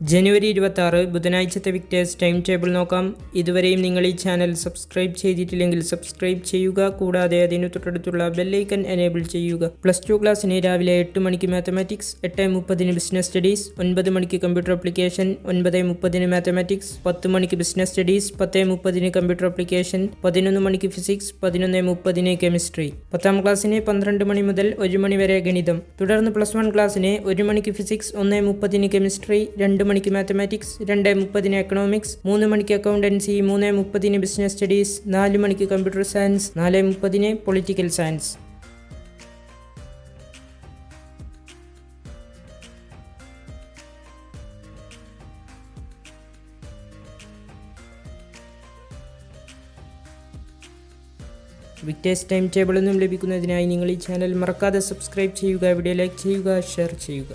ജനുവരി 26 ബുധനാഴ്ചത്തെ Victers time table നോക്കാം. ഇതുവരെയും നിങ്ങൾ ഈ ചാനൽ സബ്സ്ക്രൈബ് ചെയ്തിട്ടില്ലെങ്കിൽ സബ്സ്ക്രൈബ് ചെയ്യുക. കൂടാതെ അതിന് തൊട്ടടുത്തുള്ള ബെല്ലൈക്കൺ എനേബിൾ ചെയ്യുക. +2 ക്ലാസ്സിന് രാവിലെ 8 മണിക്ക് മാത്തമാറ്റിക്സ്, 8:30 ബിസിനസ് സ്റ്റഡീസ്, 9 മണിക്ക് കമ്പ്യൂട്ടർ ആപ്ലിക്കേഷൻ, 9:30 മാത്തമാറ്റിക്സ്, 10 മണിക്ക് ബിസിനസ് സ്റ്റഡീസ്, 10:30 കമ്പ്യൂട്ടർ ആപ്ലിക്കേഷൻ, 11 മണിക്ക് ഫിസിക്സ്, 11:30 കെമിസ്ട്രി. 10ാം ക്ലാസ്സിന് 12 മണി മുതൽ 1 മണി വരെ ഗണിതം. തുടർന്ന് +1 ക്ലാസ്സിന് 1 മണിക്ക് ഫിസിക്സ്, 1:30 കെമിസ്ട്രി, 2 മണിക്ക് മാത്തമാറ്റിക്സ്, 2:30 എക്കണോമിക്സ്, 3 മണിക്ക് അക്കൗണ്ടൻസി, 3:30 ബിസിനസ് സ്റ്റഡീസ്, 4 മണിക്ക് computer science, 4:30 political science. Victers time table ഒന്നും ലഭിക്കുന്നതിനായി നിങ്ങൾ ഈ ചാനൽ മറക്കാതെ സബ്സ്ക്രൈബ് ചെയ്യുക. വീഡിയോ ലൈക്ക് ചെയ്യുക, ഷെയർ ചെയ്യുക.